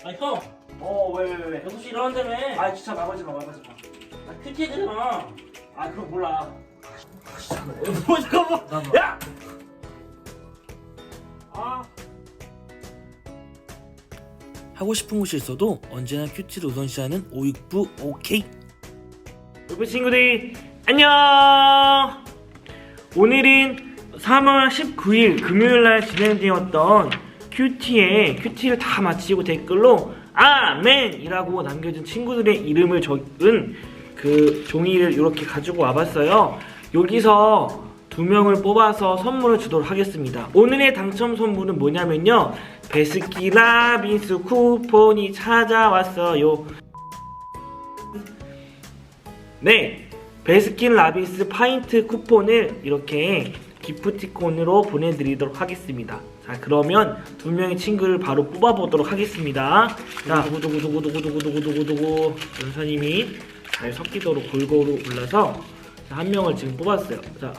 아 형, 왜? 6시 일어난다며. 아 진짜 나가지 마. 아 큐티 해야 되잖아. 아 그럼 몰라. 뭐 잠깐만. 야! 아. 하고 싶은 것이 있어도 언제나 큐티를 우선시하는 오육부 오케이. 우리 친구들 안녕. 오늘은 3월 19일 금요일날 진행되었던 큐티를 다 마치고 댓글로 아멘이라고 남겨준 친구들의 이름을 적은 그 종이를 이렇게 가지고 와봤어요. 여기서 2명을 뽑아서 선물을 주도록 하겠습니다. 오늘의 당첨 선물은 뭐냐면요, 베스킨라빈스 쿠폰이 찾아왔어요. 네, 베스킨라빈스 파인트 쿠폰을 이렇게 기프티콘으로 보내드리도록 하겠습니다. 자, 그러면 2명의 친구를 바로 뽑아보도록 하겠습니다. 자, 두구두구두구두구두구두구두구 전사님이 잘 섞이도록 골고루 골라서 한 명을 지금 뽑았어요. 자,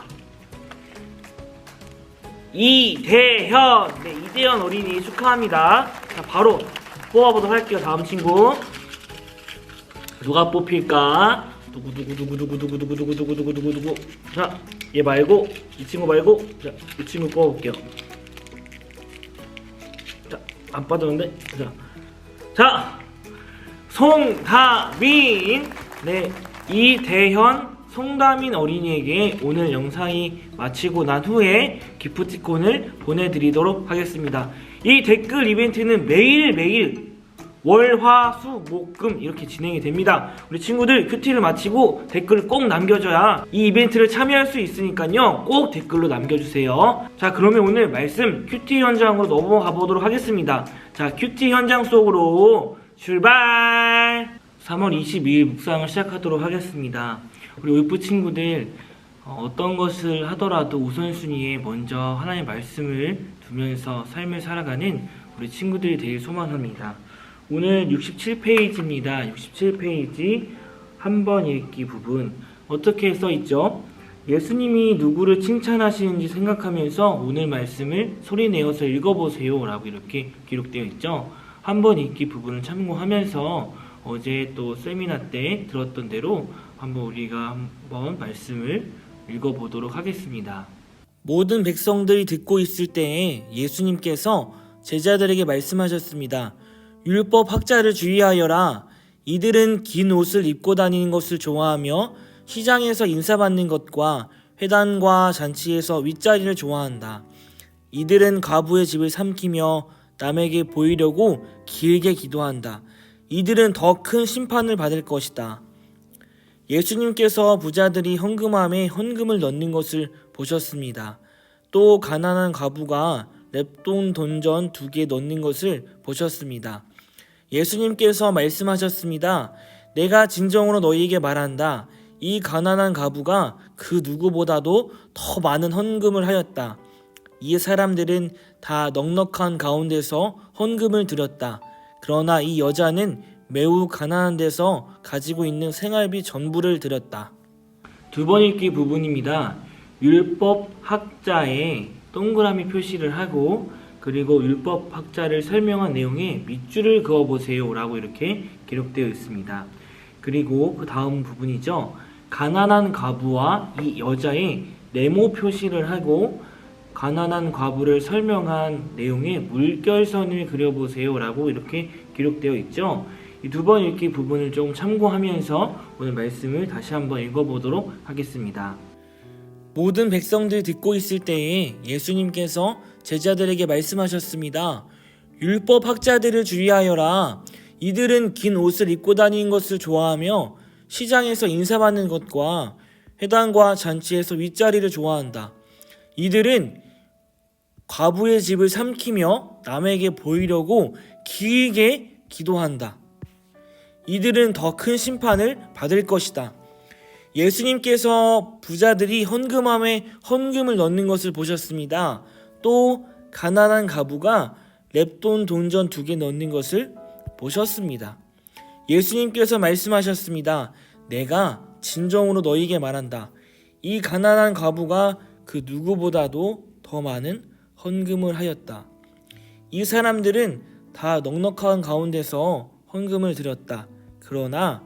이대현! 네, 이대현 어린이 축하합니다. 자, 바로 뽑아보도록 할게요. 다음 친구 누가 뽑힐까? 두구두구두구두구두구두구두구두구두구. 자, 얘 말고 이 친구 말고, 자, 이 친구 뽑아볼게요. 자, 안 빠졌는데. 자, 송다민. 네, 이대현 송다민 어린이에게 오늘 영상이 마치고 난 후에 기프티콘을 보내드리도록 하겠습니다. 이 댓글 이벤트는 매일매일 월, 화, 수, 목, 금 이렇게 진행이 됩니다. 우리 친구들 큐티를 마치고 댓글을 꼭 남겨줘야 이 이벤트를 참여할 수 있으니까요, 꼭 댓글로 남겨주세요. 자, 그러면 오늘 말씀 큐티 현장으로 넘어가 보도록 하겠습니다. 자, 큐티 현장 속으로 출발! 3월 22일 묵상을 시작하도록 하겠습니다. 우리 오이프 친구들, 어떤 것을 하더라도 우선순위에 먼저 하나님의 말씀을 두면서 삶을 살아가는 우리 친구들이 되길 소망합니다. 오늘 67페이지입니다. 67페이지 한 번 읽기 부분 어떻게 써있죠? 예수님이 누구를 칭찬하시는지 생각하면서 오늘 말씀을 소리내어서 읽어보세요 라고 이렇게 기록되어 있죠. 한 번 읽기 부분을 참고하면서 어제 또 세미나 때 들었던 대로 한번 우리가 한번 말씀을 읽어보도록 하겠습니다. 모든 백성들이 듣고 있을 때에 예수님께서 제자들에게 말씀하셨습니다. 율법 학자를 주의하여라. 이들은 긴 옷을 입고 다니는 것을 좋아하며 시장에서 인사받는 것과 회당과 잔치에서 윗자리를 좋아한다. 이들은 과부의 집을 삼키며 남에게 보이려고 길게 기도한다. 이들은 더 큰 심판을 받을 것이다. 예수님께서 부자들이 헌금함에 헌금을 넣는 것을 보셨습니다. 또 가난한 과부가 랩돈 돈전 2개 넣는 것을 보셨습니다. 예수님께서 말씀하셨습니다. 내가 진정으로 너희에게 말한다. 이 가난한 과부가 그 누구보다도 더 많은 헌금을 하였다. 이 사람들은 다 넉넉한 가운데서 헌금을 드렸다. 그러나 이 여자는 매우 가난한 데서 가지고 있는 생활비 전부를 드렸다. 2번 읽기 부분입니다. 율법 학자의 동그라미 표시를 하고, 그리고 율법 학자를 설명한 내용에 밑줄을 그어보세요 라고 이렇게 기록되어 있습니다. 그리고 그 다음 부분이죠. 가난한 과부와 이 여자의 네모 표시를 하고 가난한 과부를 설명한 내용에 물결선을 그려보세요 라고 이렇게 기록되어 있죠. 이 2번 읽기 부분을 좀 참고하면서 오늘 말씀을 다시 한번 읽어보도록 하겠습니다. 모든 백성들이 듣고 있을 때에 예수님께서 제자들에게 말씀하셨습니다. 율법 학자들을 주의하여라. 이들은 긴 옷을 입고 다니는 것을 좋아하며 시장에서 인사받는 것과 회당과 잔치에서 윗자리를 좋아한다. 이들은 과부의 집을 삼키며 남에게 보이려고 길게 기도한다. 이들은 더 큰 심판을 받을 것이다. 예수님께서 부자들이 헌금함에 헌금을 넣는 것을 보셨습니다. 또 가난한 과부가 랩돈 돈전 2개 넣는 것을 보셨습니다. 예수님께서 말씀하셨습니다. 내가 진정으로 너희에게 말한다. 이 가난한 과부가 그 누구보다도 더 많은 헌금을 하였다. 이 사람들은 다 넉넉한 가운데서 헌금을 드렸다. 그러나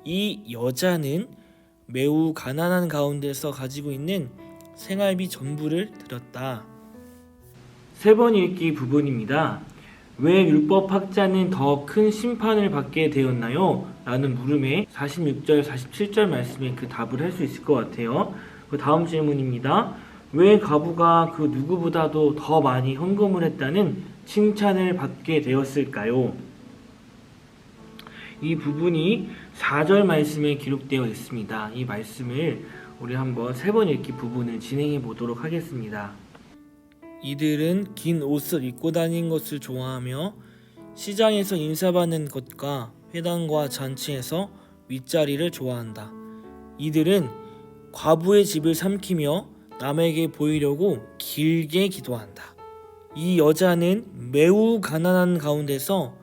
이 여자는 매우 가난한 가운데서 가지고 있는 생활비 전부를 드렸다. 세 번 읽기 부분입니다. 왜 율법학자는 더 큰 심판을 받게 되었나요? 라는 물음에 46절, 47절 말씀에 그 답을 할 수 있을 것 같아요. 그 다음 질문입니다. 왜 과부가 그 누구보다도 더 많이 헌금을 했다는 칭찬을 받게 되었을까요? 이 부분이 4절 말씀에 기록되어 있습니다. 이 말씀을 우리 한번 세 번 읽기 부분을 진행해 보도록 하겠습니다. 이들은 긴 옷을 입고 다니는 것을 좋아하며 시장에서 인사받는 것과 회당과 잔치에서 윗자리를 좋아한다. 이들은 과부의 집을 삼키며 남에게 보이려고 길게 기도한다. 이 여자는 매우 가난한 가운데서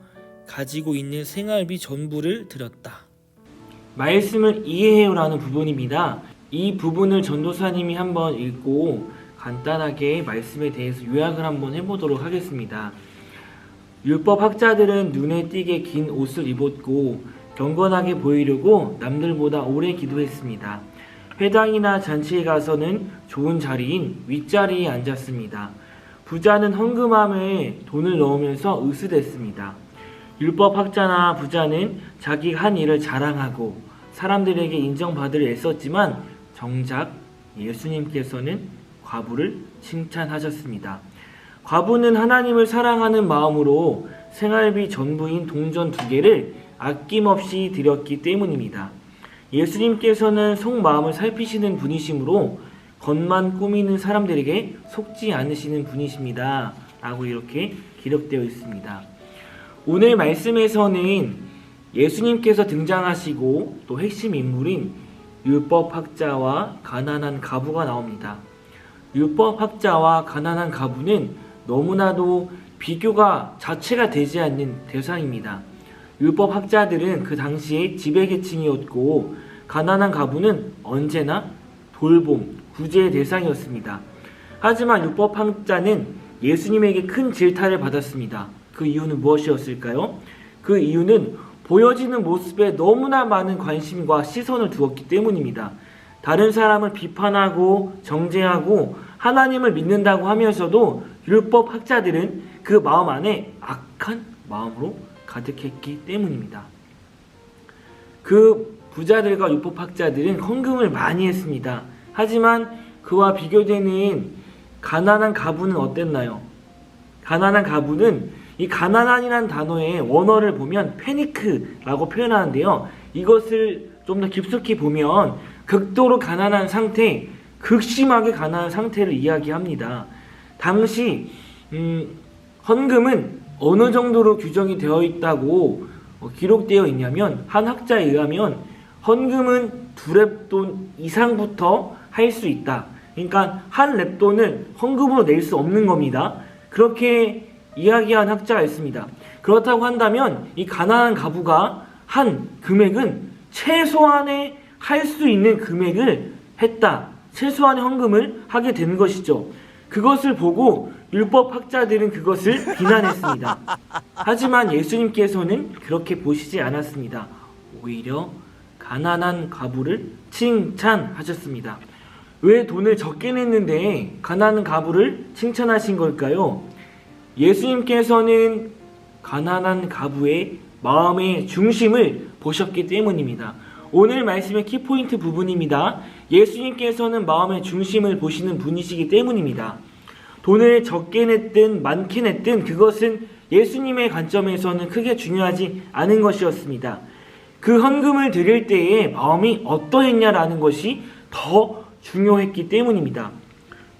가지고 있는 생활비 전부를 드렸다. 말씀을 이해해요라는 부분입니다. 이 부분을 전도사님이 한번 읽고 간단하게 말씀에 대해서 요약을 한번 해보도록 하겠습니다. 율법학자들은 눈에 띄게 긴 옷을 입었고 경건하게 보이려고 남들보다 오래 기도했습니다. 회당이나 잔치에 가서는 좋은 자리인 윗자리에 앉았습니다. 부자는 헌금함에 돈을 넣으면서 으스댔습니다. 율법학자나 부자는 자기가 한 일을 자랑하고 사람들에게 인정받으려 애썼지만 정작 예수님께서는 과부를 칭찬하셨습니다. 과부는 하나님을 사랑하는 마음으로 생활비 전부인 동전 2개를 아낌없이 드렸기 때문입니다. 예수님께서는 속마음을 살피시는 분이시므로 겉만 꾸미는 사람들에게 속지 않으시는 분이십니다. 라고 이렇게 기록되어 있습니다. 오늘 말씀에서는 예수님께서 등장하시고 또 핵심 인물인 율법학자와 가난한 과부가 나옵니다. 율법학자와 가난한 과부는 너무나도 비교가 자체가 되지 않는 대상입니다. 율법학자들은 그 당시에 지배계층이었고 가난한 과부는 언제나 돌봄, 구제의 대상이었습니다. 하지만 율법학자는 예수님에게 큰 질타를 받았습니다. 그 이유는 무엇이었을까요? 그 이유는 보여지는 모습에 너무나 많은 관심과 시선을 두었기 때문입니다. 다른 사람을 비판하고 정죄하고 하나님을 믿는다고 하면서도 율법학자들은 그 마음 안에 악한 마음으로 가득했기 때문입니다. 그 부자들과 율법학자들은 헌금을 많이 했습니다. 하지만 그와 비교되는 가난한 과부는 어땠나요? 가난한 과부는 이 가난한이라는 단어의 원어를 보면 패니크라고 표현하는데요. 이것을 좀 더 깊숙이 보면 극도로 가난한 상태, 극심하게 가난한 상태를 이야기합니다. 당시 헌금은 어느 정도로 규정이 되어 있다고 기록되어 있냐면 한 학자에 의하면 헌금은 2렙돈 이상부터 할 수 있다. 그러니까 한 렙돈을 헌금으로 낼 수 없는 겁니다. 그렇게 이야기한 학자가 있습니다. 그렇다고 한다면 이 가난한 과부가 한 금액은 최소한의 할 수 있는 금액을 했다. 최소한의 헌금을 하게 된 것이죠. 그것을 보고 율법학자들은 그것을 비난했습니다. 하지만 예수님께서는 그렇게 보시지 않았습니다. 오히려 가난한 과부를 칭찬하셨습니다. 왜 돈을 적게 냈는데 가난한 과부를 칭찬하신 걸까요? 예수님께서는 가난한 과부의 마음의 중심을 보셨기 때문입니다. 오늘 말씀의 키포인트 부분입니다. 예수님께서는 마음의 중심을 보시는 분이시기 때문입니다. 돈을 적게 냈든 많게 냈든 그것은 예수님의 관점에서는 크게 중요하지 않은 것이었습니다. 그 헌금을 드릴 때에 마음이 어떠했냐라는 것이 더 중요했기 때문입니다.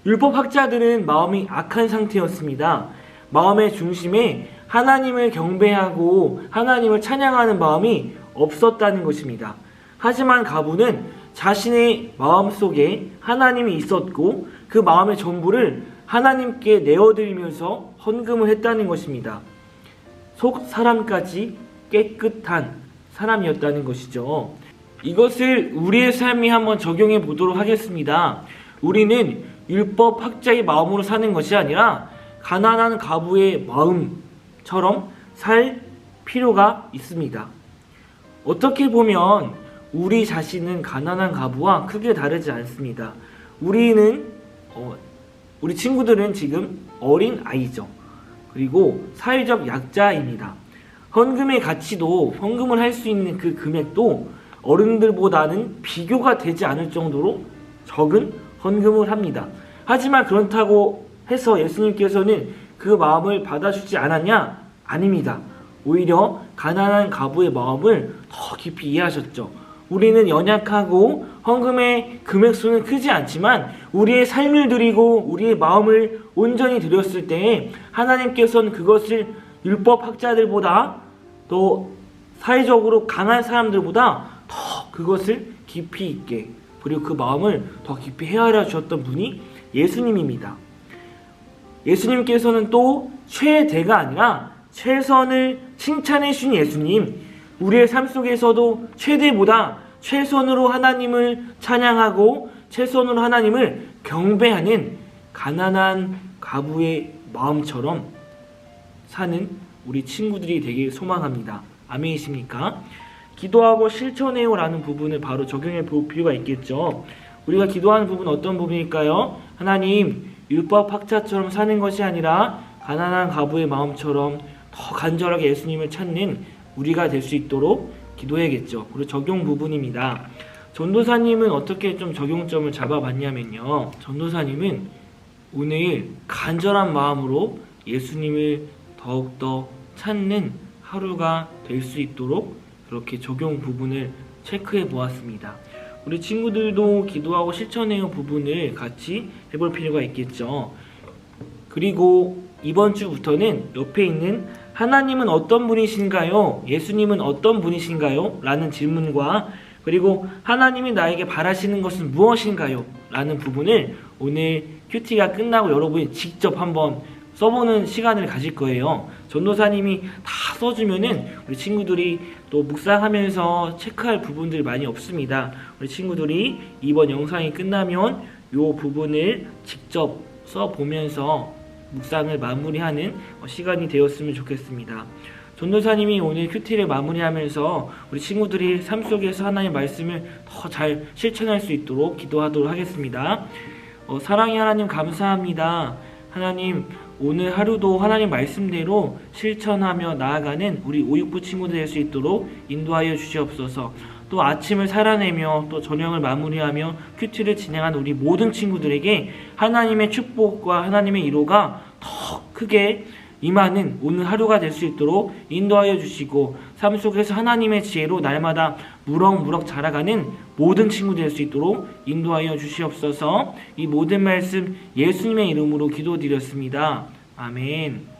율법학자들은 마음이 악한 상태였습니다. 마음의 중심에 하나님을 경배하고 하나님을 찬양하는 마음이 없었다는 것입니다. 하지만 과부는 자신의 마음속에 하나님이 있었고 그 마음의 전부를 하나님께 내어드리면서 헌금을 했다는 것입니다. 속 사람까지 깨끗한 사람이었다는 것이죠. 이것을 우리의 삶에 한번 적용해 보도록 하겠습니다. 우리는 율법학자의 마음으로 사는 것이 아니라 가난한 과부의 마음처럼 살 필요가 있습니다. 어떻게 보면 우리 자신은 가난한 과부와 크게 다르지 않습니다. 우리 친구들은 지금 어린 아이죠. 그리고 사회적 약자입니다. 헌금의 가치도 헌금을 할 수 있는 그 금액도 어른들보다는 비교가 되지 않을 정도로 적은 헌금을 합니다. 하지만 그렇다고 해서 예수님께서는 그 마음을 받아주지 않았냐? 아닙니다. 오히려 가난한 과부의 마음을 더 깊이 이해하셨죠. 우리는 연약하고 헌금의 금액수는 크지 않지만 우리의 삶을 드리고 우리의 마음을 온전히 드렸을 때 하나님께서는 그것을 율법학자들보다 또 사회적으로 강한 사람들보다 더 그것을 깊이 있게 그리고 그 마음을 더 깊이 헤아려 주셨던 분이 예수님입니다. 예수님께서는 또 최대가 아니라 최선을 칭찬해 주신 예수님, 우리의 삶 속에서도 최대보다 최선으로 하나님을 찬양하고 최선으로 하나님을 경배하는 가난한 과부의 마음처럼 사는 우리 친구들이 되길 소망합니다. 아멘이십니까? 기도하고 실천해요 라는 부분을 바로 적용해 볼 필요가 있겠죠. 우리가 기도하는 부분은 어떤 부분일까요? 하나님, 율법학자처럼 사는 것이 아니라 가난한 과부의 마음처럼 더 간절하게 예수님을 찾는 우리가 될 수 있도록 기도해야겠죠. 그리고 적용 부분입니다. 전도사님은 어떻게 좀 적용점을 잡아봤냐면요. 전도사님은 오늘 간절한 마음으로 예수님을 더욱더 찾는 하루가 될 수 있도록 그렇게 적용 부분을 체크해 보았습니다. 우리 친구들도 기도하고 실천해요 부분을 같이 해볼 필요가 있겠죠. 그리고 이번 주부터는 옆에 있는 하나님은 어떤 분이신가요? 예수님은 어떤 분이신가요? 라는 질문과 그리고 하나님이 나에게 바라시는 것은 무엇인가요? 라는 부분을 오늘 큐티가 끝나고 여러분이 직접 한번 써보는 시간을 가질 거예요. 전도사님이 다 써주면은 우리 친구들이 또 묵상하면서 체크할 부분들이 많이 없습니다. 우리 친구들이 이번 영상이 끝나면 이 부분을 직접 써보면서 묵상을 마무리하는 시간이 되었으면 좋겠습니다. 전도사님이 오늘 큐티를 마무리하면서 우리 친구들이 삶 속에서 하나님의 말씀을 더 잘 실천할 수 있도록 기도하도록 하겠습니다. 사랑의 하나님 감사합니다. 하나님 오늘 하루도 하나님 말씀대로 실천하며 나아가는 우리 오육부 친구들 될 수 있도록 인도하여 주시옵소서. 또 아침을 살아내며 또 저녁을 마무리하며 큐티를 진행한 우리 모든 친구들에게 하나님의 축복과 하나님의 위로가 더 크게 임하는 오늘 하루가 될 수 있도록 인도하여 주시고 삶 속에서 하나님의 지혜로 날마다 무럭무럭 자라가는 모든 친구들 될 수 있도록 인도하여 주시옵소서. 이 모든 말씀 예수님의 이름으로 기도드렸습니다. 아멘.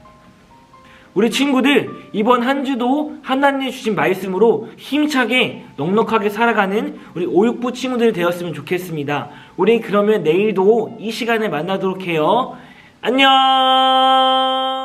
우리 친구들 이번 한 주도 하나님이 주신 말씀으로 힘차게 넉넉하게 살아가는 우리 오육부 친구들 되었으면 좋겠습니다. 우리 그러면 내일도 이 시간에 만나도록 해요. 안녕.